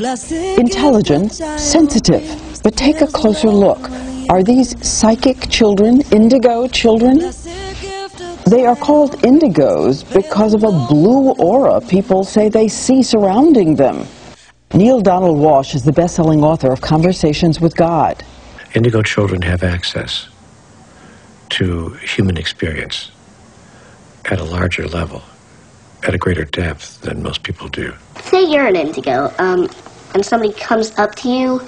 Intelligent, sensitive, but take a closer look. Are these psychic children, indigo children? They are called indigos because of a blue aura people say they see surrounding them. Neil Donald Walsh is the best-selling author of Conversations with God. Indigo children have access to human experience at a larger level, at a greater depth than most people do. Say you're an indigo, and somebody comes up to you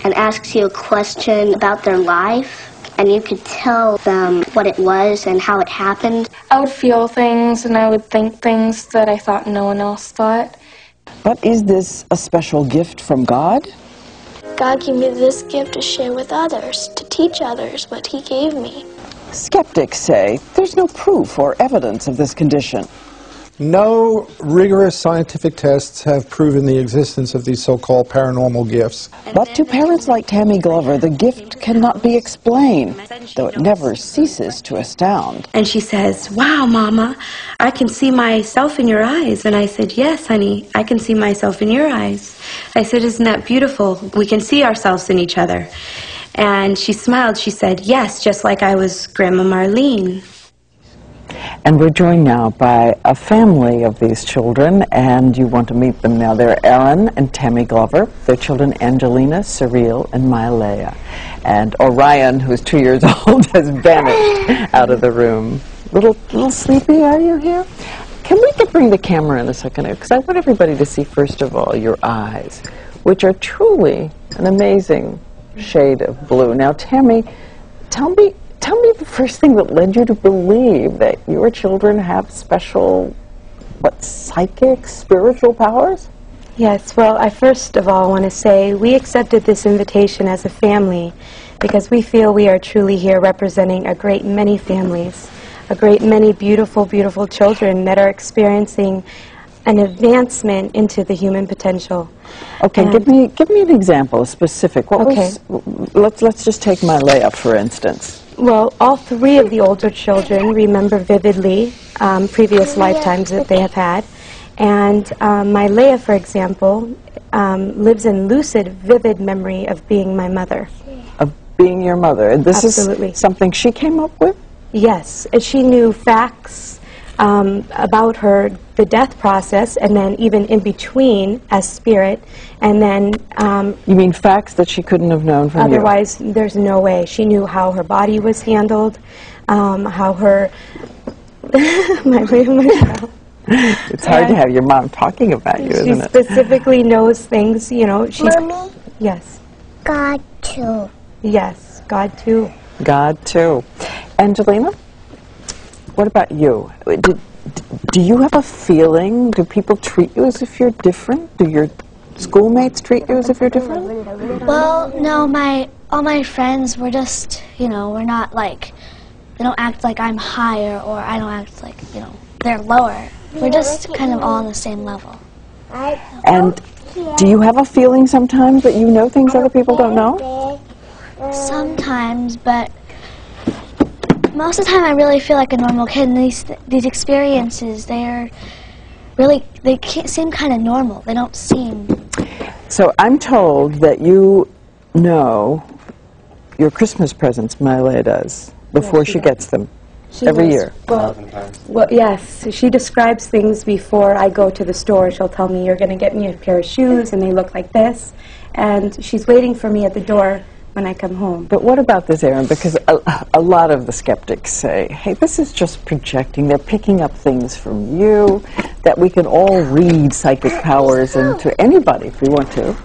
and asks you a question about their life, and you could tell them what it was and how it happened. I would feel things and I would think things that I thought no one else thought. But is this a special gift from God? God gave me this gift to share with others, to teach others what He gave me. Skeptics say there's no proof or evidence of this condition. No rigorous scientific tests have proven the existence of these so-called paranormal gifts. But to parents like Tammy Glover, the gift cannot be explained, though it never ceases to astound. And she says, "Wow, Mama, I can see myself in your eyes." And I said, "Yes, honey, I can see myself in your eyes." I said, "Isn't that beautiful? We can see ourselves in each other." And she smiled. She said, "Yes, just like I was Grandma Marlene." And we're joined now by a family of these children, and you want to meet them now. They're Aaron and Tammy Glover. Their children, Angelina, Cyril, and Mylea. And Orion, who's 2 years old, has vanished out of the room. Little sleepy, are you here? Can we bring the camera in a second? Because I want everybody to see, first of all, your eyes, which are truly an amazing shade of blue. Now, Tammy, tell me the first thing that led you to believe that your children have special, psychic, spiritual powers? Yes, well, I first of all want to say we accepted this invitation as a family because we feel we are truly here representing a great many families, a great many beautiful, beautiful children that are experiencing an advancement into the human potential. Okay, give me an example, a specific. Let's just take Mylea, for instance. Well, all three of the older children remember vividly previous lifetimes that they have had. And Mylea, for example, lives in lucid, vivid memory of being my mother. Of being your mother. And this Absolutely. Is something she came up with? Yes. She knew facts about her, the death process, and then even in between as spirit, and then... you mean facts that she couldn't have known from otherwise, there's no way. She knew how her body was handled, how her... It's hard to have your mom talking about you, isn't it? She specifically knows things, you know. Mommy? Yes. God, too. Yes, God, too. God, too. Angelina? What about you? Do you have a feeling? Do people treat you as if you're different? Do your schoolmates treat you as if you're different? Well, no, all my friends, we're just, we're not like, they don't act like I'm higher or I don't act like, they're lower. We're just kind of all on the same level. And do you have a feeling sometimes that you know things other people don't know? Sometimes, but most of the time I really feel like a normal kid, and these experiences, they seem kind of normal. They don't seem... So I'm told that you know your Christmas presents, Mylea does, before she gets them. Every year. Well, yes. She describes things before I go to the store. She'll tell me, "You're going to get me a pair of shoes, and they look like this." And she's waiting for me at the door when I come home. But what about this, Aaron? Because a lot of the skeptics say, hey, this is just projecting. They're picking up things from you, that we can all read psychic powers into anybody if we want to.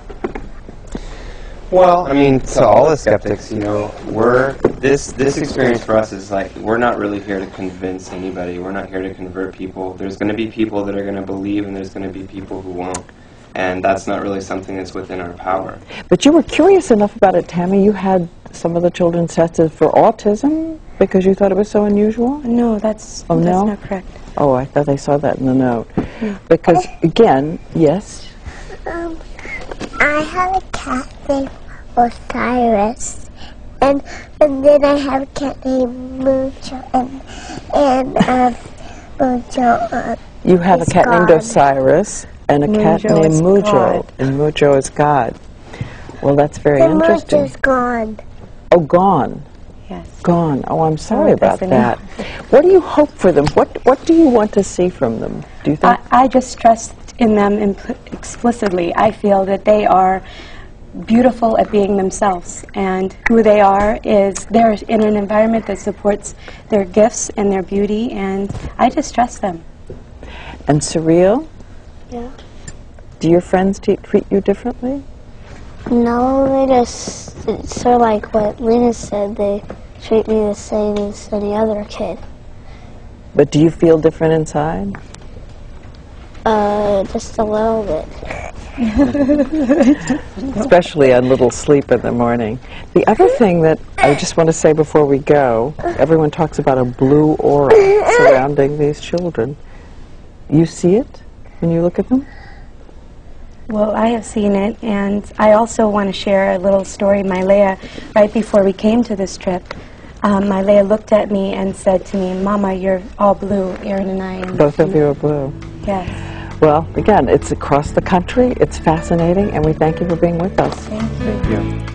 Well, I mean, to all the skeptics, this experience for us is like, we're not really here to convince anybody. We're not here to convert people. There's going to be people that are going to believe, and there's going to be people who won't. And that's not really something that's within our power. But you were curious enough about it, Tammy. You had some of the children tested for autism because you thought it was so unusual? No, that's not correct. Oh, I thought I saw that in the note. Yeah. Because, again, yes? I have a cat named Osiris, and then I have a cat named Mucho, and Mucho. You have a cat named Osiris, And a cat Mujo named is Mujo. God. And Mujo is God. Well, that's very interesting. Mujo's gone. Oh, gone. Yes. Gone. Oh, I'm sorry about doesn't that. What do you hope for them? What do you want to see from them? Do you think? I just trust in them explicitly. I feel that they are beautiful at being themselves, and who they are is they're in an environment that supports their gifts and their beauty, and I just trust them. And Surreal? Yeah. Do your friends treat you differently? No, it's sort of like what Lena said. They treat me the same as any other kid. But do you feel different inside? Just a little bit. Especially on little sleep in the morning. The other thing that I just want to say before we go, everyone talks about a blue aura surrounding these children. You see it when you look at them? Well, I have seen it, and I also want to share a little story. Mylea, right before we came to this trip, Mylea looked at me and said to me, "Mama, you're all blue." Aaron and I. And Both of you are blue. Yes. Well, again, it's across the country. It's fascinating, and we thank you for being with us. Thank you. Yeah.